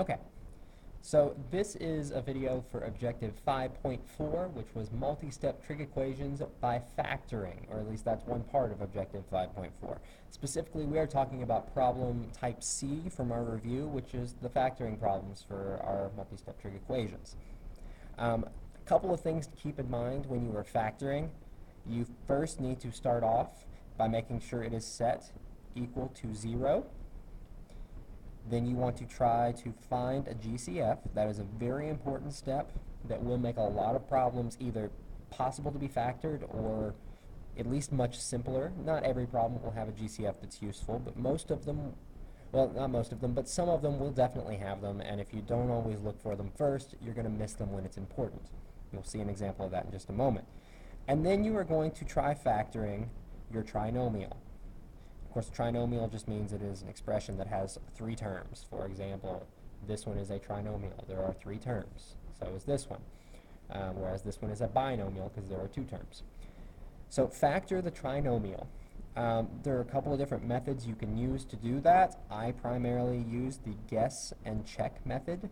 Okay, so this is a video for objective 5.4, which was multi-step trig equations by factoring, or at least that's one part of objective 5.4. Specifically, we are talking about problem type C from our review, which is the factoring problems for our multi-step trig equations. A couple of things to keep in mind when you are factoring. You first need to start off by making sure it is set equal to 0. Then you want to try to find a GCF. That is a very important step that will make a lot of problems either possible to be factored or at least much simpler. Not every problem will have a GCF that's useful, but most of them, well, not most of them, but some of them will definitely have them, and if you don't always look for them first, you're going to miss them when it's important. You'll see an example of that in just a moment. And then you are going to try factoring your trinomial. Of course, trinomial just means it is an expression that has 3 terms. For example, this one is a trinomial. There are 3 terms. So is this one. Whereas this one is a binomial because there are 2 terms. So factor the trinomial. There are a couple of different methods you can use to do that. I primarily use the guess and check method.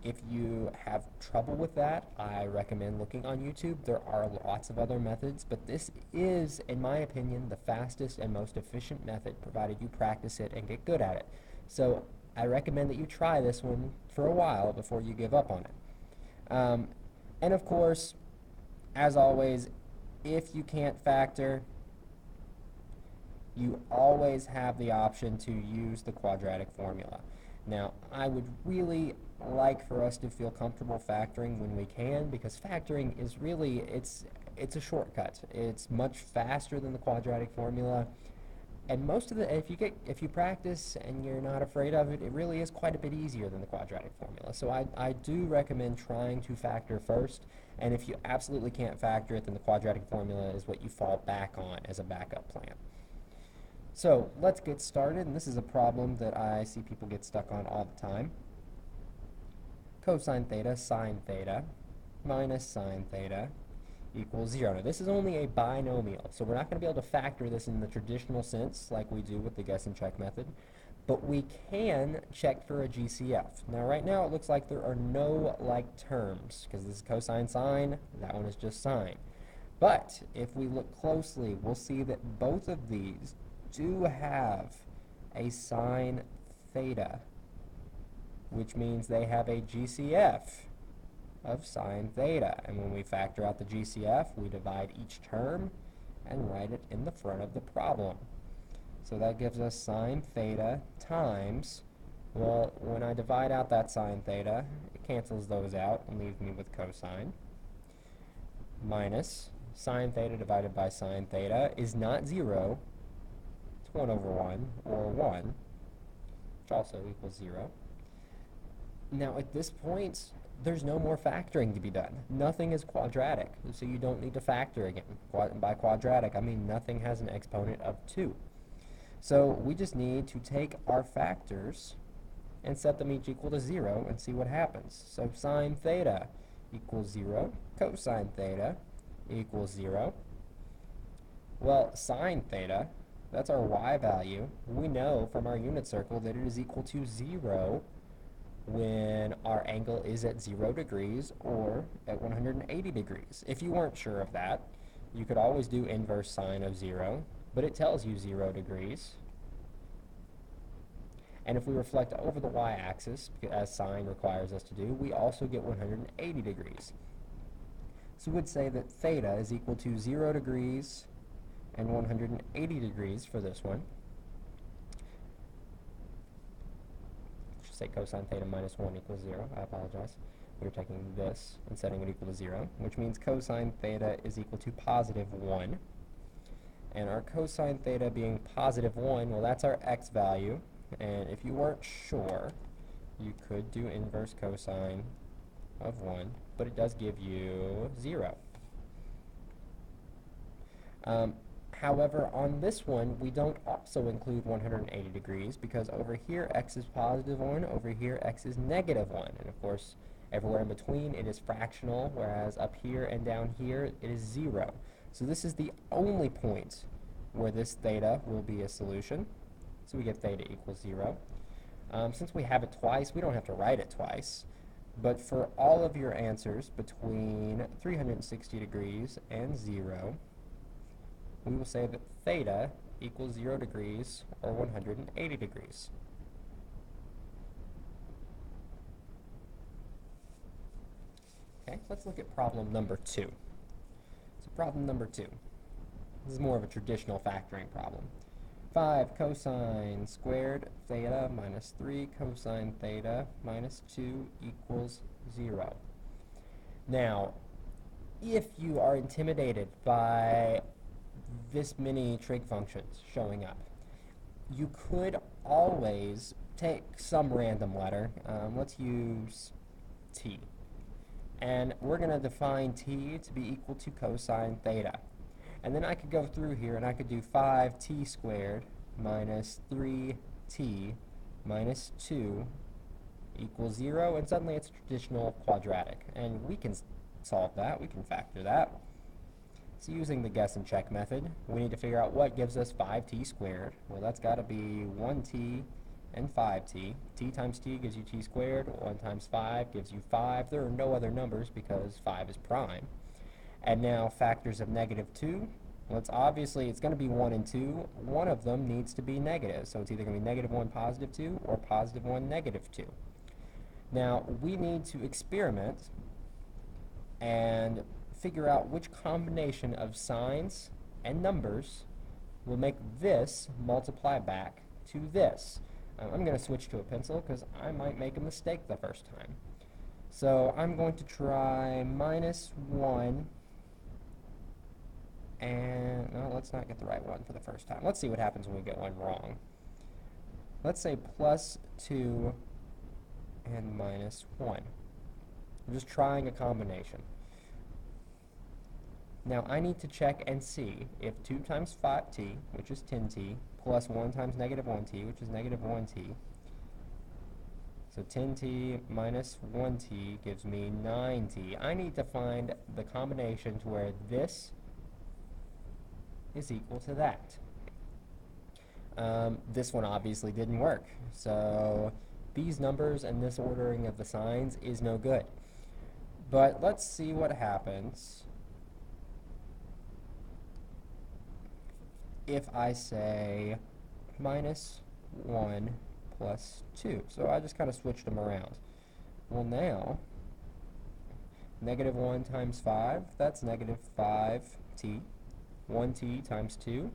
If you have trouble with that, I recommend looking on YouTube. There are lots of other methods, but this is, in my opinion, the fastest and most efficient method, provided you practice it and get good at it. So I recommend that you try this one for a while before you give up on it. And of course, as always, if you can't factor, you always have the option to use the quadratic formula. Now, I would really like for us to feel comfortable factoring when we can, because factoring is really, it's a shortcut. It's much faster than the quadratic formula, and most of the, if you practice and you're not afraid of it, it really is quite a bit easier than the quadratic formula. So I do recommend trying to factor first, and if you absolutely can't factor it, then the quadratic formula is what you fall back on as a backup plan. So let's get started, and this is a problem that I see people get stuck on all the time. Cosine theta sine theta minus sine theta equals 0. Now this is only a binomial, so we're not going to be able to factor this in the traditional sense like we do with the guess and check method, but we can check for a GCF. Now right now it looks like there are no like terms, because this is cosine sine, that one is just sine. But if we look closely, we'll see that both of these do have a sine theta, which means they have a GCF of sine theta. And when we factor out the GCF, we divide each term and write it in the front of the problem. So that gives us sine theta times, well, when I divide out that sine theta, it cancels those out and leaves me with cosine, minus sine theta divided by sine theta is not 0, it's 1 over 1, or 1, which also equals 0. Now at this point, there's no more factoring to be done. Nothing is quadratic, so you don't need to factor again. By quadratic, I mean nothing has an exponent of 2. So we just need to take our factors and set them each equal to 0 and see what happens. So sine theta equals 0, cosine theta equals 0. Well, sine theta, that's our y value. We know from our unit circle that it is equal to 0 when our angle is at 0 degrees or at 180 degrees. If you weren't sure of that, you could always do inverse sine of 0, but it tells you 0 degrees. And if we reflect over the y-axis, as sine requires us to do, we also get 180 degrees. So we would say that theta is equal to 0 degrees and 180 degrees for this one. Say cosine theta minus 1 equals 0. I apologize. We're taking this and setting it equal to 0, which means cosine theta is equal to positive 1. And our cosine theta being positive 1, well, that's our x value. And if you weren't sure, you could do inverse cosine of 1, but it does give you 0. However, on this one, we don't also include 180 degrees because over here x is positive 1, over here x is negative 1. And of course, everywhere in between it is fractional, whereas up here and down here it is 0. So this is the only point where this theta will be a solution. So we get theta equals 0. Since we have it twice, we don't have to write it twice. But for all of your answers between 360 degrees and 0, we will say that theta equals 0 degrees or 180 degrees. Okay, let's look at problem number 2. So problem number 2. This is more of a traditional factoring problem. 5 cosine squared theta minus 3 cosine theta minus 2 equals 0. Now, if you are intimidated by this many trig functions showing up, you could always take some random letter. Let's use t. And we're going to define t to be equal to cosine theta. And then I could go through here and I could do 5t squared minus 3t minus 2 equals 0, and suddenly it's a traditional quadratic. And we can solve that, we can factor that. So using the guess and check method, we need to figure out what gives us 5t squared. Well, that's got to be 1t and 5t. T times t gives you t squared, 1 times 5 gives you 5. There are no other numbers because 5 is prime. And now factors of negative 2, well, it's going to be 1 and 2. One of them needs to be negative, so it's either going to be negative 1 positive 2 or positive 1 negative 2. Now, we need to experiment and figure out which combination of signs and numbers will make this multiply back to this. I'm going to switch to a pencil because I might make a mistake the first time. So I'm going to try minus 1. And, no, let's not get the right one for the first time. Let's see what happens when we get one wrong. Let's say plus 2 and minus 1. I'm just trying a combination. Now, I need to check and see if 2 times 5t, which is 10t, plus 1 times negative 1t, which is negative 1t. So 10t minus 1t gives me 9t. I need to find the combination to where this is equal to that. This one obviously didn't work. So these numbers and this ordering of the signs is no good. But let's see what happens if I say minus 1 plus 2. So I just kind of switched them around. Well, now, negative 1 times 5, that's negative 5t. 1t times 2,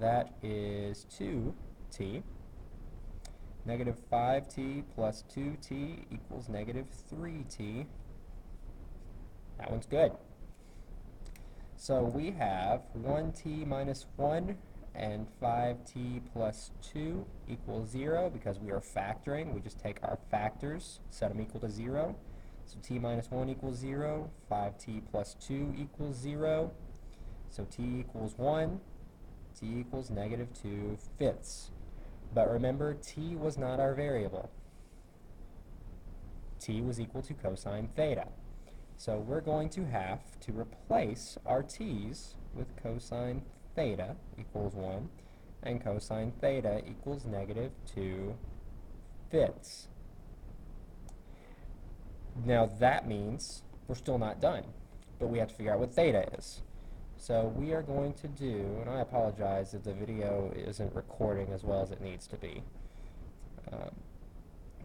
that is 2t. Negative 5t plus 2t equals negative 3t. That one's good. So we have 1t minus 1 and 5t plus 2 equals 0 because we are factoring. We just take our factors, set them equal to 0. So t minus 1 equals 0, 5t plus 2 equals 0. So t equals 1, t equals negative 2 fifths. But remember, t was not our variable. T was equal to cosine theta. So we're going to have to replace our t's with cosine theta equals 1 and cosine theta equals negative 2 fifths. Now that means we're still not done, but we have to figure out what theta is. So we are going to do, and I apologize if the video isn't recording as well as it needs to be.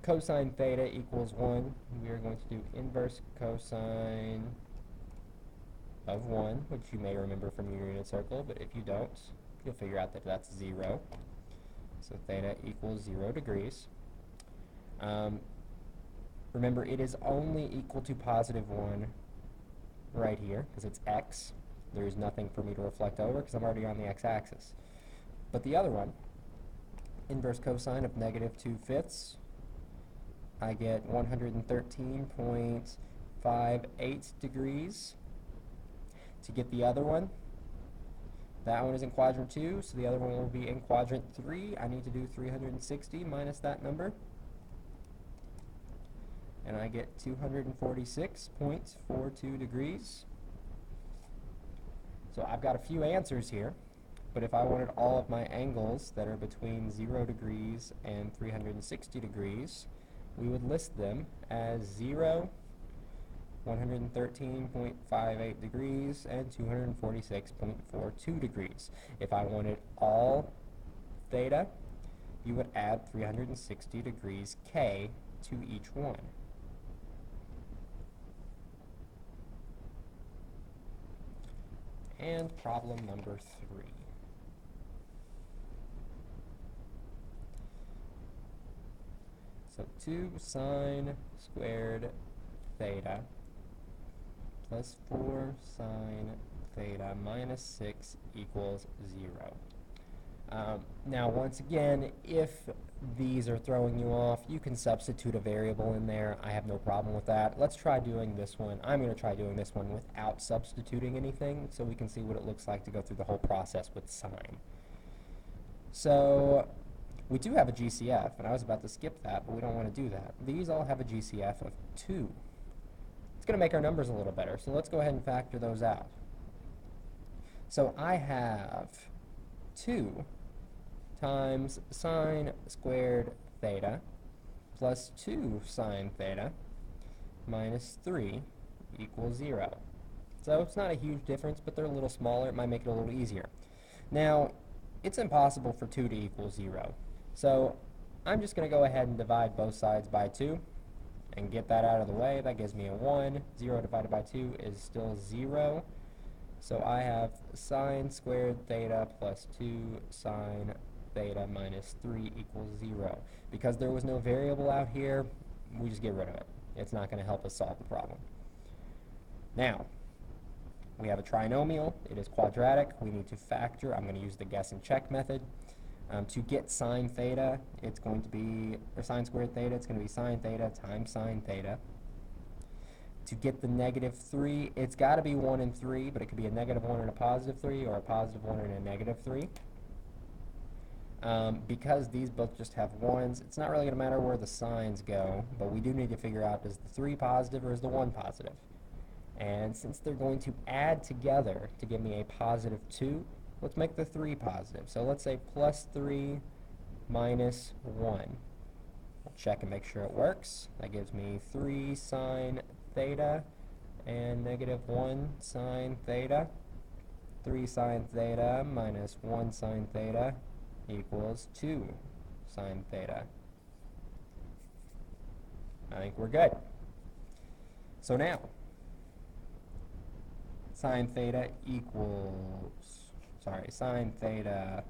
Cosine theta equals 1. We are going to do inverse cosine of 1, which you may remember from your unit circle, but if you don't, you'll figure out that that's 0. So theta equals 0 degrees. Remember, it is only equal to positive 1 right here, because it's x. There's nothing for me to reflect over because I'm already on the x-axis. But the other one, inverse cosine of negative 2 fifths, I get 113.58 degrees. To get the other one, that one is in quadrant 2, so the other one will be in quadrant 3. I need to do 360 minus that number. And I get 246.42 degrees. So I've got a few answers here, But if I wanted all of my angles that are between 0 degrees and 360 degrees, we would list them as 0, 113.58 degrees, and 246.42 degrees. If I wanted all theta, you would add 360 degrees K to each one. And problem number 3. So 2 sine squared theta plus 4 sine theta minus 6 equals 0. Now, once again, if these are throwing you off, you can substitute a variable in there. I have no problem with that. Let's try doing this one. I'm going to try doing this one without substituting anything so we can see what it looks like to go through the whole process with sine. So we do have a GCF, and I was about to skip that, but we don't want to do that. These all have a GCF of 2. It's going to make our numbers a little better, so let's go ahead and factor those out. So I have 2 times sine squared theta plus 2 sine theta minus 3 equals 0. So it's not a huge difference, but they're a little smaller. It might make it a little easier. Now, it's impossible for 2 to equal 0. So I'm just going to go ahead and divide both sides by 2 and get that out of the way. That gives me a 1. 0 divided by 2 is still 0. So I have sine squared theta plus 2 sine theta minus 3 equals 0. Because there was no variable out here, we just get rid of it. It's not going to help us solve the problem. Now, we have a trinomial. It is quadratic. We need to factor. I'm going to use the guess and check method. To get sine theta, it's going to be, or sine squared theta, it's going to be sine theta times sine theta. To get the negative 3, it's got to be 1 and 3, but it could be a negative 1 and a positive 3, or a positive 1 and a negative 3. Because these both just have 1s, it's not really going to matter where the signs go, but we do need to figure out, is the 3 positive or is the 1 positive? And since they're going to add together to give me a positive 2, let's make the 3 positive. So let's say plus 3 minus 1. We'll check and make sure it works. That gives me 3 sine theta and negative 1 sine theta. 3 sine theta minus 1 sine theta equals 2 sine theta. I think we're good. So now, sine theta sine theta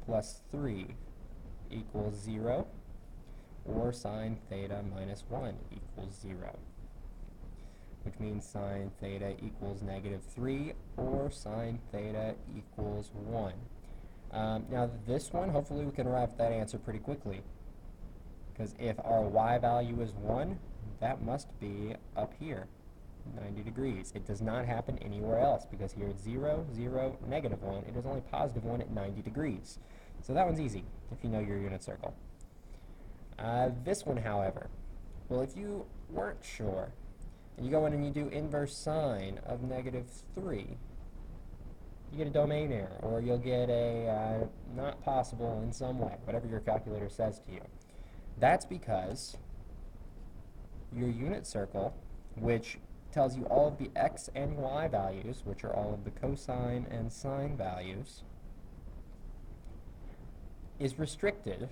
plus 3 equals 0, or sine theta minus 1 equals 0, which means sine theta equals negative 3, or sine theta equals 1. Now this one, hopefully we can arrive at that answer pretty quickly, because if our y value is 1, that must be up here, 90 degrees. It does not happen anywhere else, because here it's 0, 0, negative 1. It is only positive 1 at 90 degrees. So that one's easy, if you know your unit circle. This one, however, well, if you weren't sure, and you go in and you do inverse sine of negative 3, you get a domain error, or you'll get a not possible in some way, whatever your calculator says to you. That's because your unit circle, which tells you all of the x and y values, which are all of the cosine and sine values, is restricted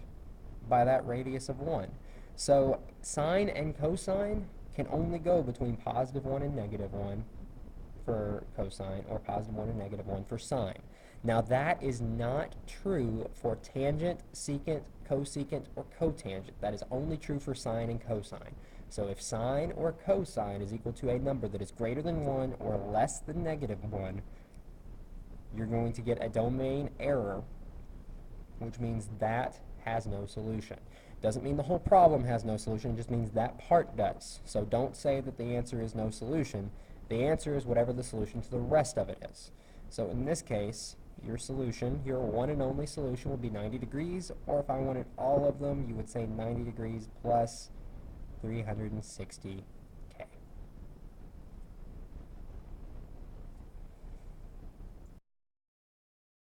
by that radius of 1. So sine and cosine can only go between positive 1 and negative 1 for cosine, or positive 1 and negative 1 for sine. Now that is not true for tangent, secant, cosecant, or cotangent. That is only true for sine and cosine. So if sine or cosine is equal to a number that is greater than 1 or less than negative 1, you're going to get a domain error, which means that has no solution. Doesn't mean the whole problem has no solution, it just means that part does. So don't say that the answer is no solution. The answer is whatever the solution to the rest of it is. So in this case, your solution, your one and only solution, would be 90 degrees, or if I wanted all of them, you would say 90 degrees plus 360